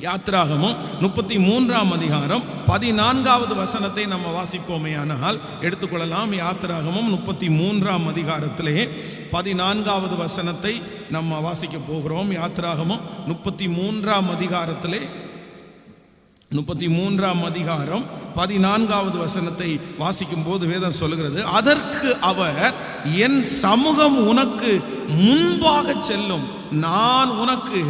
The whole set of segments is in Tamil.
யாத்திராகமம் 33ஆம் அதிகாரம் 14வது வசனத்தை நம்ம வாசிப்போமேயானால் எடுத்துக்கொள்ளலாம். யாத்திராகமம் 33ஆம் அதிகாரத்திலே 14வது வசனத்தை நம்ம வாசிக்க போகிறோம். யாத்திராகமம் 33ஆம் அதிகாரத்திலே 33ஆம் அதிகாரம் 14வது வசனத்தை வாசிக்கும் போது வேதம் சொல்லுகிறது, அதற்கு அவர், என் சமூகம் உனக்கு முன்பாக செல்லும், நான் உனக்கு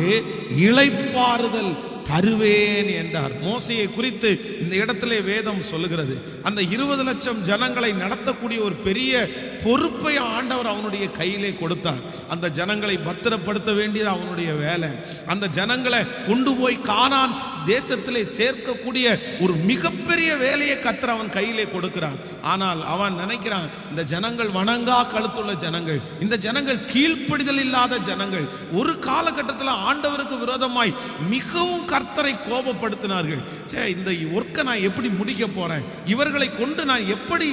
இளைப்பாறுதல் தருவேன் என்றார். மோசையை குறித்து இந்த இடத்திலே வேதம் சொல்லுகிறது. அந்த 20 லட்சம் ஜனங்களை நடத்தக்கூடிய ஒரு பெரிய பொறுப்பை ஆண்டவர் அவனுடைய கையிலே கொடுத்தார். அந்த ஜனங்களை பத்திரப்படுத்த வேண்டியது அவனுடைய வேலை. அந்த ஜனங்களை கொண்டு போய் கானான் தேசத்திலே சேர்க்கக்கூடிய ஒரு மிகப்பெரிய வேலையை கர்த்தர் அவன் கையிலே கொடுக்கிறார். ஆனால் அவன் நினைக்கிறான், இந்த ஜனங்கள் வணங்கா கழுத்துள்ள ஜனங்கள், இந்த ஜனங்கள் கீழ்ப்படிதல் இல்லாத ஜனங்கள், ஒரு காலகட்டத்தில் ஆண்டவருக்கு விரோதமாய் மிகவும் கர்த்தரை கோபப்படுத்தினார்கள். இந்த ஒர்க்கை நான் எப்படி முடிக்க போறேன், இவர்களை கொண்டு நான் எப்படி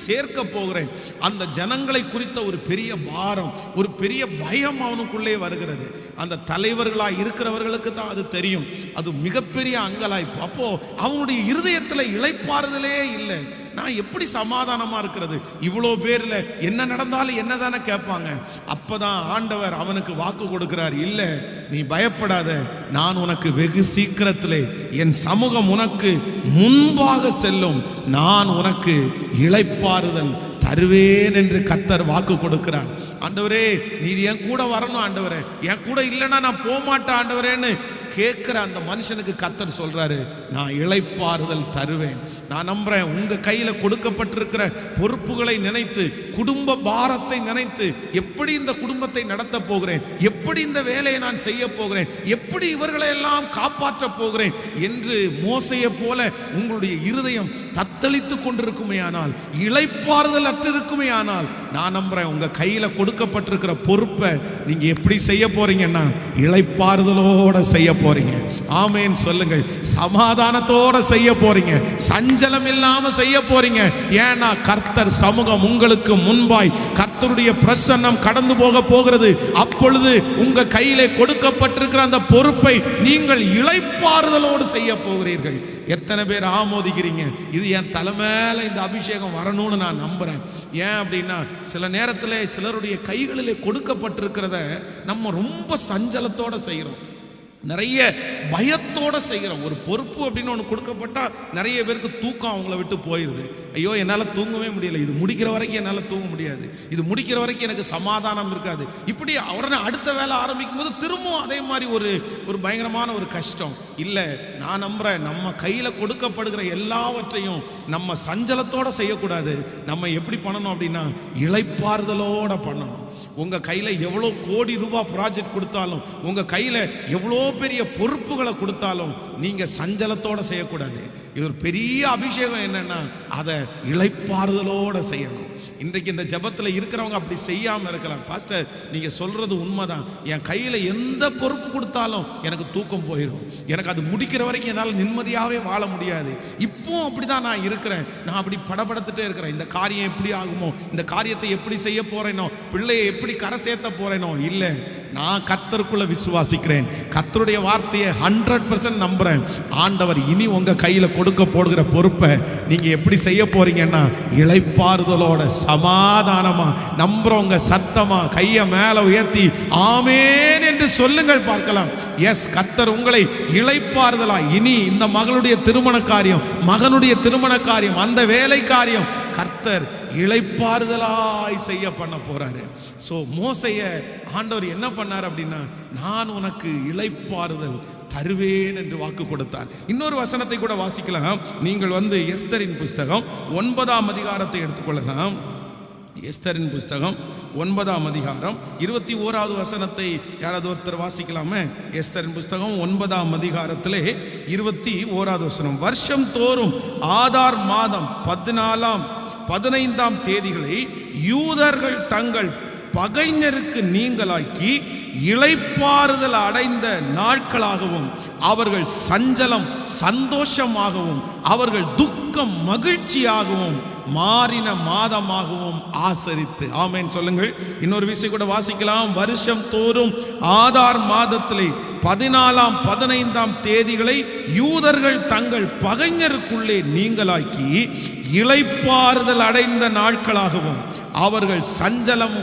சேர்க்க போகிறேன், அந்த ஜனங்களை குறித்த ஒரு பெரிய பாரம், ஒரு பெரிய பயம் அவனுக்குள்ளே வருகிறது. அந்த தலைவர்களாய் இருக்கிறவர்களுக்கு தான் அது தெரியும். அது மிகப்பெரிய அங்கலாய்ப்பு. அப்போ அவனுடைய இருதயத்தில் இளைப்பாறுதலே இல்லை. நான் எப்படி சமாதானமா இருக்கிறது, இவ்வளோ பேர்ல என்ன நடந்தாலும் என்னதானே கேட்பாங்க. அப்பதான் ஆண்டவர் அவனுக்கு வாக்கு கொடுக்கிறார், இல்லை நீ பயப்படாத, நான் உனக்கு வெகு சீக்கிரத்திலே என் சமூகம் உனக்கு முன்பாக செல்லும், நான் உனக்கு இளைப்பாறுதல் தருவேன் என்று கர்த்தர் வாக்கு கொடுக்கிறார். ஆண்டவரே நீர் என் கூட வரணும், ஆண்டவரே என் கூட இல்லைன்னா நான் போக மாட்டேன் ஆண்டவரேன்னு கேட்கிற அந்த மனுஷனுக்கு கர்த்தர் சொல்றாரு, நான் இளைப்பாறுதல் தருவேன். நான் நம்புறேன், உங்க கையில கொடுக்கப்பட்டிருக்கிற பொறுப்புகளை நினைத்து, குடும்ப பாரத்தை நினைத்து, எப்படி இந்த குடும்பத்தை நடத்த போகிறேன், எப்படி இந்த வேலையை நான் செய்ய போகிறேன், எப்படி இவர்களை எல்லாம் காப்பாற்ற போகிறேன் என்று மோசையை போல உங்களுடைய இருதயம் தத்தளித்து கொண்டிருக்குமே ஆனால், இளைப்பாறுதல் அற்றிருக்குமே ஆனால், நான் நம்புறேன் உங்க கையில கொடுக்கப்பட்டிருக்கிற பொறுப்பை நீங்க எப்படி செய்ய போறீங்கன்னா இளைப்பாறுதலோட செய்ய போறீங்க. ஆமேன் சொல்லுங்கள். சமாதானத்தோட செய்ய போறீங்க, சஞ்சலம் இல்லாம செய்ய போறீங்க. ஏன்னா கர்த்தர் சமூகம் உங்களுக்கு முன்பாய், கர்த்தருடைய பிரசன்னம் கடந்து போக போகிறது. அப்பொழுது உங்க கையிலே கொடுக்கப்பட்டிருக்கிற அந்த பொறுப்பை நீங்கள் இளைப்பாறுதலோடு செய்ய போகிறீர்கள். எத்தனை பேர் ஆமோதிக்கிறீங்க, இது என் தலை மேல இந்த அபிஷேகம் வரணும்னு நான் நம்புறேன். ஏன் அப்படின்னா சில நேரத்தில் சிலருடைய கைகளிலே கொடுக்கப்பட்டிருக்கிறத நம்ம ரொம்ப சஞ்சலத்தோட செய்கிறோம், நிறைய பயத்தோட செய்கிறோம். ஒரு பொறுப்பு அப்படின்னு ஒன்று கொடுக்கப்பட்டா நிறைய பேருக்கு தூக்கம் அவங்கள விட்டு போயிடுது. ஐயோ என்னால் தூங்கவே முடியல, இது முடிக்கிற வரைக்கும் என்னால் தூங்க முடியாது, இது முடிக்கிற வரைக்கும் எனக்கு சமாதானம் இருக்காது. இப்படி உடனே அடுத்த வேலை ஆரம்பிக்கும் போது திரும்பவும் அதே மாதிரி ஒரு பயங்கரமான ஒரு கஷ்டம். இல்லை, நான் நம்புறேன் நம்ம கையில் கொடுக்கப்படுகிற எல்லாவற்றையும் நம்ம சஞ்சலத்தோட செய்யக்கூடாது. நம்ம எப்படி பண்ணணும் அப்படின்னா இளைப்பாறுதலோட பண்ணணும். உங்க கையில எவ்வளோ கோடி ரூபாய் ப்ராஜெக்ட் கொடுத்தாலும், உங்க கையில எவ்வளோ பெரிய பொறுப்புகளை கொடுத்தாலும் நீங்க சஞ்சலத்தோட செய்யக்கூடாது. இது ஒரு பெரிய அபிஷேகம். என்னன்னா அதை இளைப்பாறுதலோட செய்யணும். இன்றைக்கு இந்த ஜபத்தில் இருக்கிறவங்க அப்படி செய்யாமல் இருக்கலாம். பாஸ்டர் நீங்க சொல்றது உண்மைதான், என் கையில் எந்த பொறுப்பு கொடுத்தாலும் எனக்கு தூக்கம் போயிடும், எனக்கு அது முடிக்கிற வரைக்கும் என்னால் நிம்மதியாகவே வாழ முடியாது. இப்போ அப்படிதான் நான் இருக்கிறேன், நான் அப்படி படபடத்துட்டே இருக்கிறேன். இந்த காரியம் எப்படி ஆகுமோ, இந்த காரியத்தை எப்படி செய்ய போறேனோ, பிள்ளையை எப்படி கரை சேர்த்த போறேனோ. இல்லை, நான் கர்த்தருக்குள்ள விசுவாசிக்கிறேன், கர்த்தருடைய வார்த்தையை 100% நம்புறேன். ஆண்டவர் இனி உங்க கையில கொடுக்க போடுகிற பொறுப்பை நீங்க எப்படி செய்ய போறீங்கன்னா இளைப்பாறுதலோட சமாதானமா நம்புறவங்க சத்தமா கையை மேல உயர்த்தி ஆமேன் என்று சொல்லுங்கள் பார்க்கலாம். எஸ், கர்த்தர் உங்களை இளைப்பாறுதலா இனி இந்த மகளுடைய திருமண காரியம், மகனுடைய திருமண காரியம், அந்த வேலை காரியம் கர்த்தர் இளைப்பாறுதலாய் செய்ய பண்ண போறாரு. சோ மோசைய ஆண்டவர் என்ன பண்ணார் அப்படின்னா, நான் உனக்கு இளைப்பாறுதல் தருவேன் என்று வாக்கு கொடுத்தார். இன்னொரு வசனத்தை கூட வாசிக்கலாம். நீங்கள் எஸ்தரின் புஸ்தகம் 9ஆம் அதிகாரத்தை எடுத்துக்கொள்ளலாம். எஸ்தரின் புஸ்தகம் 9ஆம் அதிகாரம் 21வது வசனத்தை யாராவது ஒருத்தர் வாசிக்கலாமே? எஸ்தரின் புஸ்தகம் 9ஆம் அதிகாரத்திலே 21வது வசனம், வருஷம் தோறும் ஆதார் மாதம் 15ஆம் தேதிகளை யூதர்கள் தங்கள் பகைஞருக்கு நீங்களாக்கி இளைப்பாறுதல் அடைந்த நாட்களாகவும் அவர்கள் சஞ்சலம் சந்தோஷமாகவும் அவர்கள் துக்கம் மகிழ்ச்சியாகவும் மாறின மாதமாகவும் ஆசரித்து. ஆமென் சொல்லுங்கள். இன்னொரு விஷயம் கூட வாசிக்கலாம். வருஷம் தோறும் ஆதார் மாதத்திலே 14ஆம் 15ஆம் தேதிகளை யூதர்கள் தங்கள் பகைஞருக்குள்ளே நீங்களாக்கி இளைப்பாறுதல் அடைந்த நாட்களாகவும் அவர்கள் சஞ்சலம்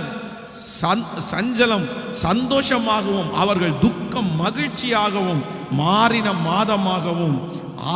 சந்தோஷமாகவும் அவர்கள் துக்கம் மகிழ்ச்சியாகவும் மாறின மாதமாகவும்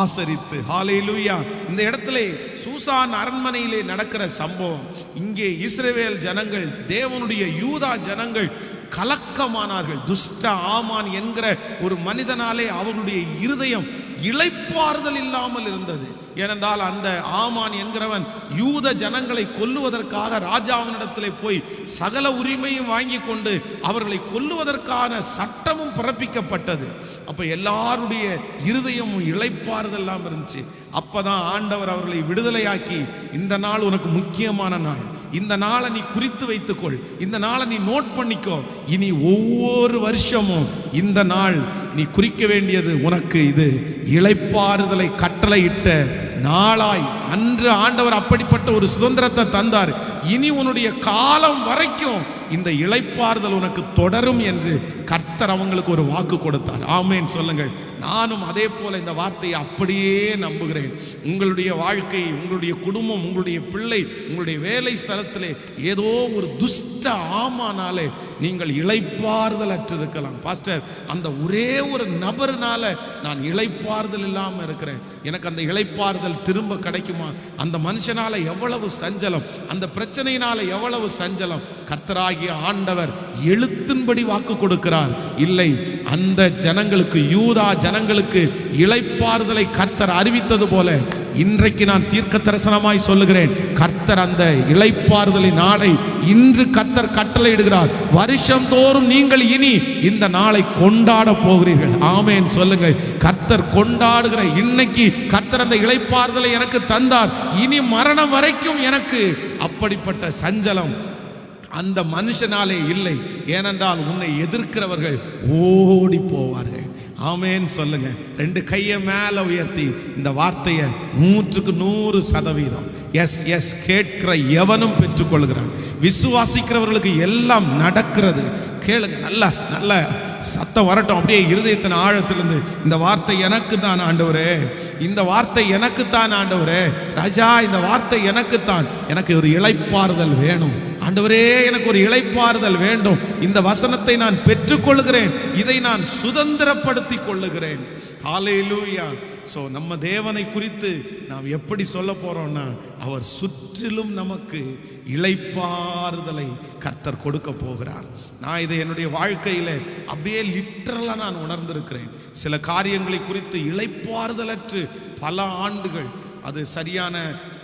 ஆசரித்து. ஹல்லேலூயா. இந்த இடத்துல சூசான் அரண்மனையிலே நடக்கிற சம்பவம். இங்கே இஸ்ரவேல் ஜனங்கள், தேவனுடைய யூதா ஜனங்கள் கலக்கமானார்கள். துஷ்ட ஆமான் என்கிற ஒரு மனிதனாலே அவர்களுடைய இருதயம் இளைப்பாறுதல் இல்லாமல் இருந்தது. ஏனென்றால் அந்த ஆமான் என்கிறவன் யூத ஜனங்களை கொல்லுவதற்காக ராஜாவினிடத்திலே போய் சகல உரிமையும் வாங்கி கொண்டு அவர்களை கொல்லுவதற்கான சட்டமும் பிறப்பிக்கப்பட்டது. அப்ப எல்லாருடைய இருதயமும் இளைப்பாறுதல் இல்லாமல் இருந்துச்சு. அப்பதான் ஆண்டவர் அவர்களை விடுதலையாக்கி, இந்த நாள் உனக்கு முக்கியமான நாள், இந்த நாளை நீ குறித்து வைத்துக்கொள், இந்த நாளை நீ நோட் பண்ணிக்கோ, இனி ஒவ்வொரு வருஷமும் இந்த நாள் நீ குறிக்க வேண்டியது உனக்கு இது இளைப்பாறுதலை கட்டளையிட்ட நாளாய். அன்று ஆண்டவர் அப்படிப்பட்ட ஒரு சுதந்திரத்தை தந்தார். இனி உன்னுடைய காலம் வரைக்கும் இந்த இளைப்பாறுதல் உனக்கு தொடரும் என்று கர்த்தர் அவங்களுக்கு ஒரு வாக்கு கொடுத்தார். ஆமென் சொல்லுங்கள். நானும் அதே போல இந்த வார்த்தையை அப்படியே நம்புகிறேன். உங்களுடைய வாழ்க்கை, உங்களுடைய குடும்பம், உங்களுடைய பிள்ளை, உங்களுடைய வேலை ஸ்தலத்திலே ஏதோ ஒரு துஷ்ட ஆமானாலே நீங்கள் இளைப்பாறுதல் அற்றிருக்கலாம். பாஸ்டர், அந்த ஒரே ஒரு நபர்னால நான் இளைப்பாறுதல் இல்லாமல் இருக்கிறேன், எனக்கு அந்த இளைப்பாறுதல் திரும்ப கிடைக்குமா? அந்த மனுஷனால எவ்வளவு சஞ்சலம், அந்த பிரச்சனையினால எவ்வளவு சஞ்சலம். கர்த்தராகிய ஆண்டவர் எழுத்தின்படி வாக்கு கொடுக்கிறார். இல்லை, அந்த ஜனங்களுக்கு, யூதா ஜனங்களுக்கு இளைப்பாறுதலை கர்த்தர் அறிவித்தது போல இன்றைக்கு நான் தீர்க்க தரிசனமாய் சொல்லுகிறேன், கர்த்தர் அந்த இளைப்பாறுதலின் நாளை இன்று கர்த்தர் கட்டளையிடுகிறார். வருஷம் தோறும் நீங்கள் இனி இந்த நாளை கொண்டாட போகிறீர்கள். ஆமென் சொல்லுங்கள். கர்த்தர் கொண்டாடுகிற இன்னைக்கு கர்த்தர் அந்த இளைப்பாறுதலை எனக்கு தந்தார். இனி மரணம் வரைக்கும் எனக்கு அப்படிப்பட்ட சஞ்சலம் அந்த மனுஷனாலே இல்லை. ஏனென்றால் உன்னை எதிர்க்கிறவர்கள் ஓடி போவார்கள். ஆமென் சொல்லுங்க. 2 கையை மேல உயர்த்தி இந்த வார்த்தையை 100% எஸ் எஸ் கேட்கிற எவனும் பெற்றுக்கொள்கிறான். விசுவாசிக்கிறவர்களுக்கு எல்லாம் நடக்கிறது. கேளுங்க, நல்ல நல்ல சத்தம் வரட்டும் அப்படியே இருதயத்தின் ஆழத்திலிருந்து. இந்த வார்த்தை எனக்கு தான் ஆண்டவரே, இந்த வார்த்தை எனக்குத்தான் ஆண்டவரே. ராஜா, இந்த வார்த்தை எனக்குத்தான். எனக்கு ஒரு இளைப்பாறுதல் வேணும் ஆண்டவரே, எனக்கு ஒரு இளைப்பாறுதல் வேண்டும். இந்த வசனத்தை நான் பெற்றுக்கொள்கிறேன், இதை நான் சுதந்திரப்படுத்தி கொள்ளுகிறேன். ஹல்லேலூயா. ஸோ நம்ம தேவனை குறித்து நாம் எப்படி சொல்ல போறோம்னா, அவர் சுற்றிலும் நமக்கு இளைப்பாறுதலை கர்த்தர் கொடுக்க போகிறார். நான் இதை என்னுடைய வாழ்க்கையில் அப்படியே லிட்டரலாக நான் உணர்ந்திருக்கிறேன். சில காரியங்களை குறித்து இளைப்பாறுதலற்று பல ஆண்டுகள், அது சரியான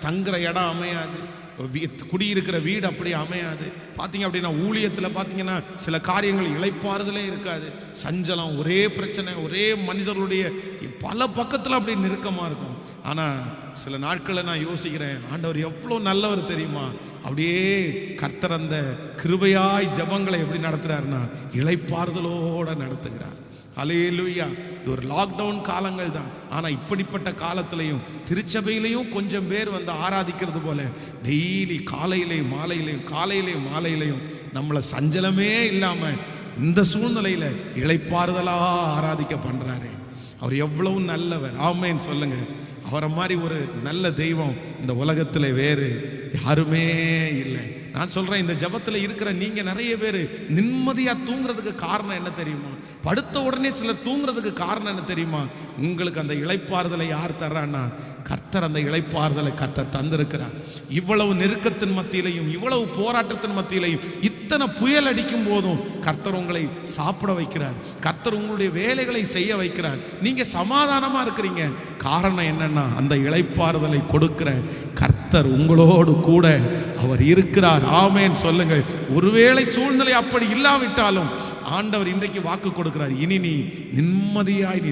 தங்குற இடம் அமையாது, குடியிருக்கிற வீடு அப்படி அமையாது. பார்த்தீங்க அப்படின்னா ஊழியத்தில் பார்த்தீங்கன்னா சில காரியங்கள் இளைப்பாறுதலே இருக்காது. சஞ்சலம், ஒரே பிரச்சனை, ஒரே மனிதர்களுடைய பல பக்கத்தில் அப்படி நெருக்கமாக இருக்கும். ஆனால் சில நாட்களை நான் யோசிக்கிறேன், ஆண்டவர் எவ்வளோ நல்லவர் தெரியுமா? அப்படியே கர்த்தர் அந்த கிருபையாய் ஜபங்களை எப்படி நடத்துகிறாருன்னா இளைப்பாறுதலோடு நடத்துகிறார். ஹல்லேலூயா. இது ஒரு லாக்டவுன் காலங்கள் தான். ஆனால் இப்படிப்பட்ட காலத்திலையும் திருச்சபையிலையும் கொஞ்சம் பேர் வந்து ஆராதிக்கிறது போல டெய்லி காலையிலையும் மாலையிலையும் காலையிலையும் மாலையிலையும் நம்மளை சஞ்சலமே இல்லாமல் இந்த சூழ்நிலையில் இளைப்பாறுதலாக ஆராதிக்க பண்ணுறாரு. அவர் எவ்வளவு நல்லவர். ஆமென் சொல்லுங்க. அவரை மாதிரி ஒரு நல்ல தெய்வம் இந்த உலகத்தில் வேறு யாருமே இல்லை. நான் சொல்கிறேன், இந்த ஜபத்தில் இருக்கிற நீங்கள் நிறைய பேர் நிம்மதியாக தூங்குறதுக்கு காரணம் என்ன தெரியுமா? படுத்த உடனே சிலர் தூங்குறதுக்கு காரணம் என்ன தெரியுமா? உங்களுக்கு அந்த இளைப்பாறுதலை யார் தர்றான்னா கர்த்தர். அந்த இளைப்பாறுதலை கர்த்தர் தந்திருக்கிறார். இவ்வளவு நெருக்கத்தின் மத்தியிலையும், இவ்வளவு போராட்டத்தின் மத்தியிலையும், இத்தனை புயல் அடிக்கும் போதும் கர்த்தர் உங்களை சாப்பிட வைக்கிறார். கர்த்தர் உங்களுடைய வேலைகளை செய்ய வைக்கிறார். நீங்கள் சமாதானமாக இருக்கிறீங்க. காரணம் என்னன்னா, அந்த இளைப்பாறுதலை கொடுக்கிற கர்த்தர் உங்களோடு கூட அவர் இருக்கிறார். ஆமென் சொல்லுங்கள். ஒருவேளை சூழ்நிலை அப்படி இல்லாவிட்டாலும் ஆண்டவர் இன்றைக்கு வாக்கு கொடுக்கிறார், இனி நீ நிம்மதியாய் நீ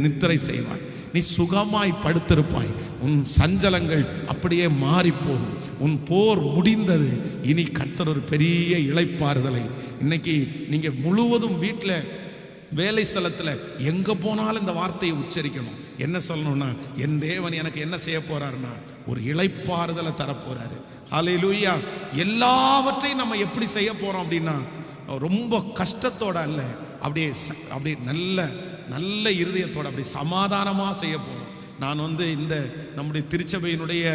நித்திரை செய்வாய். நீ சுகமாய் படுத்திருப்பாய். உன் சஞ்சலங்கள் அப்படியே மாறி போகும். உன் போர் முடிந்தது. இனி கர்த்தர் ஒரு பெரிய இளைப்பாறுதலை இன்னைக்கு நீங்க முழுவதும் வீட்டில், வேலை ஸ்தலத்தில், எங்கே போனாலும் இந்த வார்த்தையை உச்சரிக்கணும். என்ன சொல்லணும்னா, என் தேவன் எனக்கு என்ன செய்ய போறாருன்னா ஒரு இளைப்பாறுதலை தரப்போறாரு. ஹல்லேலூயா. எல்லாவற்றையும் நம்ம எப்படி செய்ய போறோம் அப்படின்னா, ரொம்ப கஷ்டத்தோட அல்ல, அப்படியே நல்ல இருதயத்தோட அப்படி சமாதானமாக செய்ய போறோம். நான் இந்த நம்முடைய திருச்சபையினுடைய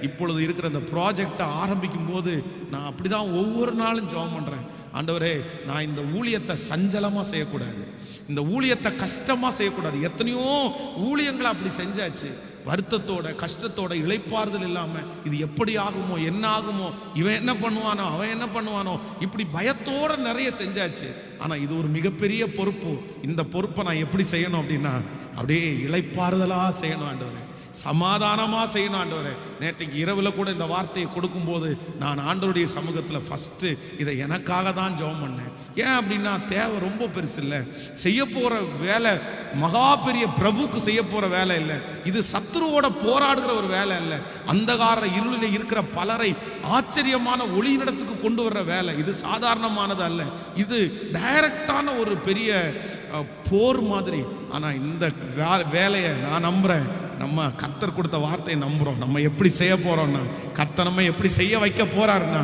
இப்பொழுது இருக்கிற அந்த ப்ராஜெக்டை ஆரம்பிக்கும் போது நான் அப்படிதான் ஒவ்வொரு நாளும் ஜெபம் பண்றேன். ஆண்டவரே, நான் இந்த ஊழியத்தை சஞ்சலமா செய்யக்கூடாது, இந்த ஊழியத்தை கஷ்டமா செய்யக்கூடாது. எத்தனையோ ஊழியங்களை அப்படி செஞ்சாச்சு, வருத்தத்தோட கஷ்டத்தோட இளைப்பாறுதல் இல்லாம இது எப்படி ஆகுமோ, என்ன ஆகுமோ, இவன் என்ன பண்ணுவானோ, அவன் என்ன பண்ணுவானோ, இப்படி பயத்தோட நிறைய செஞ்சாச்சு. ஆனா இது ஒரு மிகப்பெரிய பொறுப்பு. இந்த பொறுப்பை நான் எப்படி செய்யணும் அப்படின்னா, அப்படியே இளைப்பாறுதலா செய்யணும் ஆண்டவரே, சமாதானமா செய்யணும் ஆண்டவரே. நேற்றைக்கு இரவுல கூட இந்த வார்த்தையை கொடுக்கும்போது நான் ஆண்டவருடைய சமூகத்தில் ஃபர்ஸ்ட் இதை எனக்காக தான் ஜெபம் பண்ணேன். ஏன் அப்படின்னா, தேவை ரொம்ப பெருசு இல்லை, செய்ய போற வேலை மகா பெரிய பிரபுக்கு செய்ய போற வேலை இல்லை, இது சத்துருவோட போராடுகிற ஒரு வேலை இல்லை, அந்தகார இருளில் இருக்கிற பலரை ஆச்சரியமான ஒளியிடத்துக்கு கொண்டு வர்ற வேலை, இது சாதாரணமானது அல்ல, இது டைரக்டான ஒரு பெரிய போர் மாதிரி. ஆனா இந்த வேலையை நான் நம்புறேன், நம்ம கர்த்தர் கொடுத்த வார்த்தையை நம்புறோம். நம்ம எப்படி செய்ய போறோம்னா, கர்த்தர் நம்ம எப்படி செய்ய வைக்க போறாருன்னா,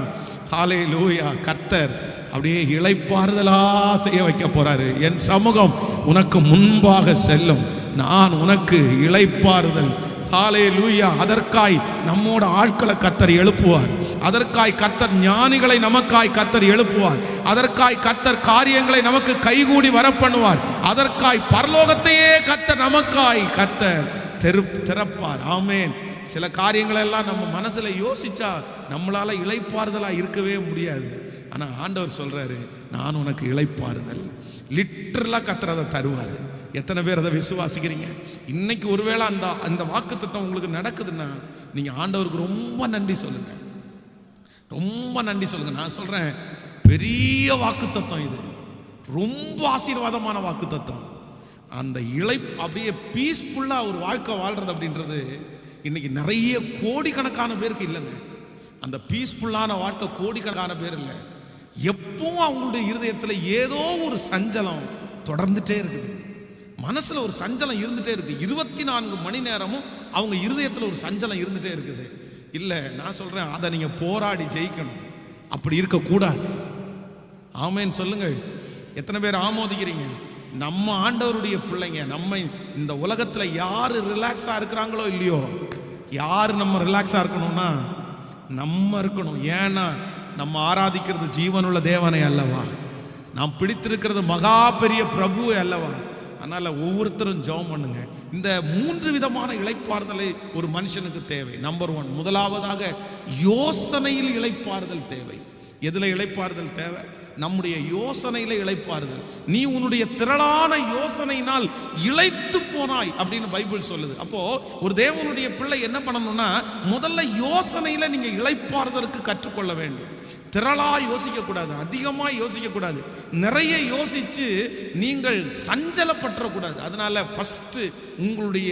ஹல்லேலூயா, கர்த்தர் அப்படியே இளைப்பாறுதலா செய்ய வைக்க போறாரு. என் சமூகம் உனக்கு முன்பாக செல்லும், நான் உனக்கு இளைப்பாறுதல். ஹல்லேலூயா. அதற்காய் நம்மோட ஆட்களை கர்த்தர் எழுப்புவார், அதற்காய் கர்த்தர் ஞானிகளை நமக்காய் கர்த்தர் எழுப்புவார், அதற்காய் கர்த்தர் காரியங்களை நமக்கு கைகூடி வர பண்ணுவார், அதற்காய் பரலோகத்தையே கர்த்தர் நமக்காய் கர்த்தர் திறப்பார். ஆமென். சில காரியங்கள் எல்லாம் நம்ம மனசுல யோசிச்சா நம்மளால இளைப்பாறுதலா இருக்கவே முடியாது. ஆனா ஆண்டவர் சொல்றாரு, நான் உனக்கு இளைப்பாறுதல். லிட்டரலா கர்த்தர் அதை தருவாரு. எத்தனை பேர் அதை விசுவாசிக்கிறீங்க? இன்னைக்கு ஒருவேளை அந்த வாக்குத்தத்தம் உங்களுக்கு நடக்குதுன்னா நீங்க ஆண்டவருக்கு ரொம்ப நன்றி சொல்லுங்க, ரொம்ப நன்றி சொல்லுங்க. நான் சொல்றேன், பெரிய வாக்குத்தத்தம் இது, ரொம்ப ஆசீர்வாதமான வாக்குத்தத்தம். அந்த அப்படியே பீஸ்ஃபுல்லா ஒரு வாழ்க்கை வாழ்றது அப்படின்றது இன்னைக்கு நிறைய கோடிக்கணக்கான பேருக்கு இல்லைங்க. அந்த பீஸ்ஃபுல்லான வாழ்க்கை கோடிக்கணக்கான பேர் இல்லை. எப்பவும் அவங்களுடைய இருதயத்தில் ஏதோ ஒரு சஞ்சலம் தொடர்ந்துட்டே இருக்குது, மனசுல ஒரு சஞ்சலம் இருந்துட்டே இருக்கு. 24 மணி நேரமும் அவங்க இருதயத்தில் ஒரு சஞ்சலம் இருந்துட்டே இருக்குது. இல்லை, நான் சொல்றேன், அதை நீங்க போராடி ஜெயிக்கணும். அப்படி இருக்கக்கூடாது. ஆமென் சொல்லுங்கள். எத்தனை பேர் ஆமோதிக்கிறீங்க? நம்ம ஆண்டவருடைய பிள்ளைங்க, நம்ம இந்த உலகத்துல யாரு ரிலாக்ஸா இருக்கிறாங்களோ இல்லையோ, யாரு நம்ம ரிலாக்ஸா இருக்கணும்னா நம்ம இருக்கணும். ஏன்னா நம்ம ஆராதிக்கிறது ஜீவனுள்ள தேவனை அல்லவா, நாம் பிடித்திருக்கிறது மகா பெரிய பிரபுவை அல்லவா. அதனால ஒவ்வொருத்தரும் ஜெபம் பண்ணுங்க. இந்த 3 விதமான இளைப்பாறுதலை ஒரு மனுஷனுக்கு தேவை. நம்பர் 1, முதலாவதாக யோசனையில் இளைப்பாறுதல் தேவை. எதுல இளைப்பாறுதல் தேவை? நம்முடைய யோசனையில இளைப்பாறுதல். நீ உன்னுடைய திரளான யோசனையினால் இளைத்து போனாய் அப்படின்னு பைபிள் சொல்லுது. அப்போ ஒரு தேவனுடைய பிள்ளை என்ன பண்ணணும்னா, முதல்ல யோசனையில நீங்க இளைப்பாறுதலுக்கு கற்றுக்கொள்ள வேண்டும். திரளா யோசிக்க கூடாது, அதிகமா யோசிக்க கூடாது, நிறைய யோசிச்சு நீங்கள் சஞ்சலப்பற்ற கூடாது. அதனால ஃபர்ஸ்ட் உங்களுடைய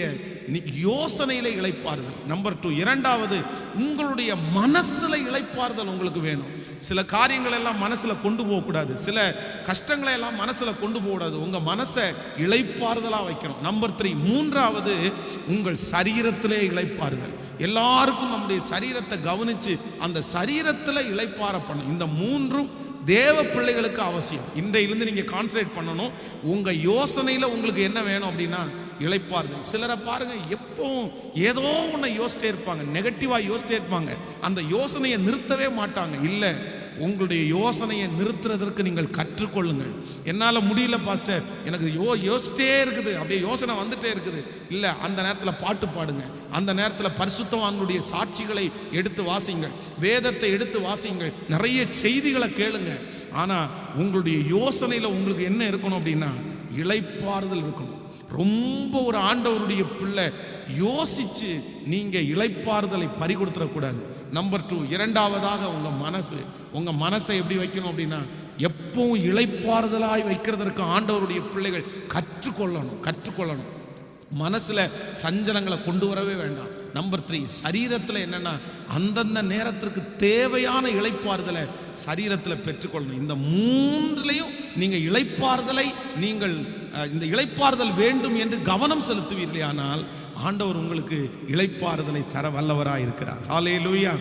யோசனையில இளைப்பாறுதல். நம்பர் 2, இரண்டாவது உங்களுடைய மனசுல இளைப்பாறுதல் உங்களுக்கு வேணும். சில காரியங்கள் எல்லாம் மனசுல கொண்டு போக கூடாது, சில கஷ்டங்களை எல்லாம் மனசுல கொண்டு போக கூடாது. உங்க மனசை இளைப்பாறுதலா வைக்கணும். நம்பர் 3, மூன்றாவது உங்கள் சரீரத்திலே இளைப்பாறுதல். எல்லாருக்கும் நம்முடைய சரீரத்தை கவனிச்சு அந்த சரீரத்தில் இளைப்பாற பண்ணணும். இந்த 3ம் தேவ பிள்ளைகளுக்கு அவசியம். இன்றையிலிருந்து நீங்க கான்சன்ட்ரேட் பண்ணணும். உங்க யோசனையில உங்களுக்கு என்ன வேணும் அப்படின்னா இளைப்பாறுதல். சிலரை பாருங்க, எப்பவும் ஏதோ ஒன்று யோசிச்சிட்டே இருப்பாங்க, நெகட்டிவா யோசிச்சிட்டே இருப்பாங்க, அந்த யோசனையை நிறுத்தவே மாட்டாங்க. இல்லை, உங்களுடைய யோசனையை நிறுத்துறதற்கு நீங்கள் கற்றுக்கொள்ளுங்கள். என்னால் முடியல பாஸ்டர், எனக்கு யோசிச்சிட்டே இருக்குது, அப்படியே யோசனை வந்துட்டே இருக்குது. இல்லை, அந்த நேரத்தில் பாட்டு பாடுங்க, அந்த நேரத்தில் பரிசுத்தவான்களுடைய சாட்சிகளை எடுத்து வாசிங்கள், வேதத்தை எடுத்து வாசிங்கள், நிறைய செய்திகளை கேளுங்க. ஆனால் உங்களுடைய யோசனையில் உங்களுக்கு என்ன இருக்கணும் அப்படின்னா இளைப்பாறுதல் இருக்கணும். ரொம்ப ஒரு ஆண்டவருடைய பிள்ளை யோசிச்சு நீங்க இளைப்பாறுதலை பறிகொடுத்துடக்கூடாது. நம்பர் 2, இரண்டாவதாக உங்க மனசை எப்படி வைக்கணும் அப்படின்னா எப்பவும் இளைப்பாறுதலாய் வைக்கிறதற்கு ஆண்டவருடைய பிள்ளைகள் கற்றுக்கொள்ளணும். மனசுல சஞ்சலங்களை கொண்டு வரவே வேண்டாம். நம்பர் 3, சரீரத்தில் என்னன்னா அந்தந்த நேரத்திற்கு தேவையான இளைப்பாறுதலை சரீரத்தில் பெற்றுக்கொள்ளணும். இந்த 3லையும் நீங்க இளைப்பாறுதலை இந்த இளைப்பாறுதல் வேண்டும் என்று கவனம் செலுத்துவீர்களே, ஆனால் ஆண்டவர் உங்களுக்கு இளைப்பாறுதலை தர வல்லவராய் இருக்கிறார். ஹல்லேலூயா.